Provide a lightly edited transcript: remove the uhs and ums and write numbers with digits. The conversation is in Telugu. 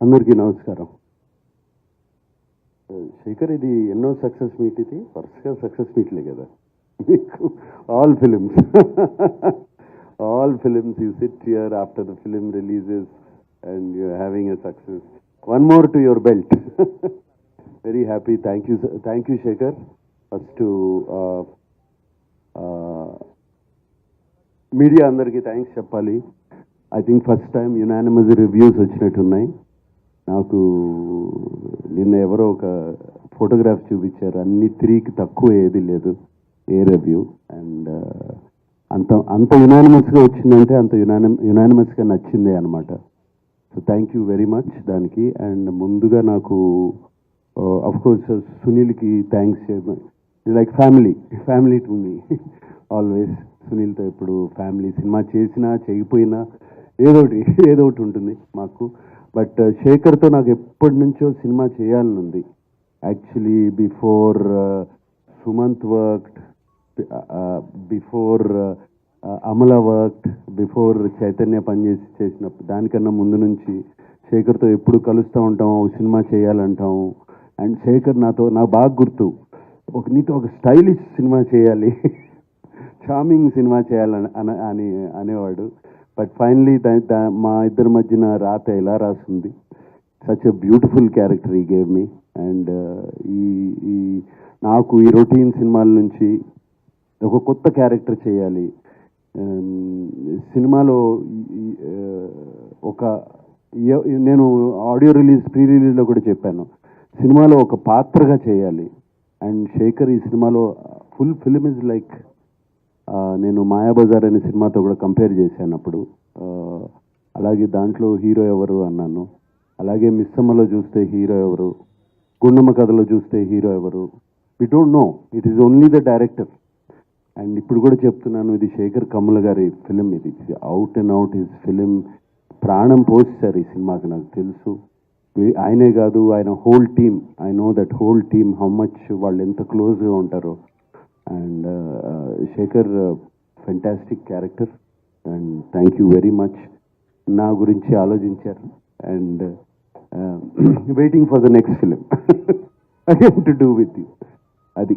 అందరికీ నమస్కారం. శేఖర్, ఇది ఎన్నో సక్సెస్ మీట్? ఇది వరుసగా సక్సెస్ మీట్లే కదా మీకు. All films you sit here after the film releases and you having a success. One more to your belt. Very happy. Thank you Shekhar. First media అందరికీ థ్యాంక్స్ చెప్పాలి. I think first time unanimous reviews వచ్చినట్టున్నాయి. నాకు నిన్న ఎవరో ఒక ఫోటోగ్రాఫ్ చూపించారు, అన్ని 3కి తక్కువ ఏది లేదు ఏ రివ్యూ. అండ్ అంత యునానిమస్గా వచ్చిందంటే అంత యునానిమస్గా నచ్చిందే అనమాట. So thank you very much దానికి. అండ్ ముందుగా నాకు అఫ్కోర్స్ సునీల్కి thanks. Like family to me always. సునీల్తో ఇప్పుడు ఫ్యామిలీ. సినిమా చేసినా చేయకపోయినా ఏదో ఒకటి ఉంటుంది మాకు. బట్ శేఖర్తో నాకు ఎప్పటి నుంచో సినిమా చేయాలని ఉంది. Actually before Sumanth worked, before Amala worked, before Chaitanya చేసినప్పుడు దానికన్నా ముందు నుంచి శేఖర్తో ఎప్పుడు కలుస్తూ ఉంటాం, ఒక సినిమా చేయాలంటాం. అండ్ శేఖర్ నాకు బాగా గుర్తు, నీతో ఒక స్టైలిష్ సినిమా చేయాలి, చార్మింగ్ సినిమా చేయాలని అనేవాడు. బట్ ఫైనలీ మా ఇద్దరి మధ్యన రాత ఎలా రాసింది. సచ్ ఎ బ్యూటిఫుల్ క్యారెక్టర్ ఈ గేవ్ మీ. అండ్ నాకు ఈ రొటీన్ సినిమాల నుంచి ఒక కొత్త క్యారెక్టర్ చేయాలి సినిమాలో. నేను ఆడియో ప్రీ రిలీజ్లో కూడా చెప్పాను, సినిమాలో ఒక పాత్రగా చేయాలి. అండ్ శేఖర్ ఈ సినిమాలో ఫుల్ ఫిల్మ్ ఇస్ లైక్, నేను మాయాబజార్ అనే సినిమాతో కూడా కంపేర్ చేశాను అప్పుడు. అలాగే దాంట్లో హీరో ఎవరు అన్నాను. అలాగే మిస్సమ్మలో చూస్తే హీరో ఎవరు, గుండమ్మ కథలో చూస్తే హీరో ఎవరు, we don't know. It is only the director. And ఇప్పుడు కూడా చెప్తున్నాను, ఇది శేఖర్ కమ్ముల గారి ఫిలిం. ఇది out and out his film. ప్రాణం పోస్తారు ఈ సినిమాకి, నాకు తెలుసు. ఆయనే కాదు, ఆయన whole team. I know that whole team how much వాళ్ళు ఎంత క్లోజ్గా ఉంటారో. And Shekhar fantastic character. And thank you very much. నా గురించి ఆలోచించారు. And waiting for the next film again to do with you. అది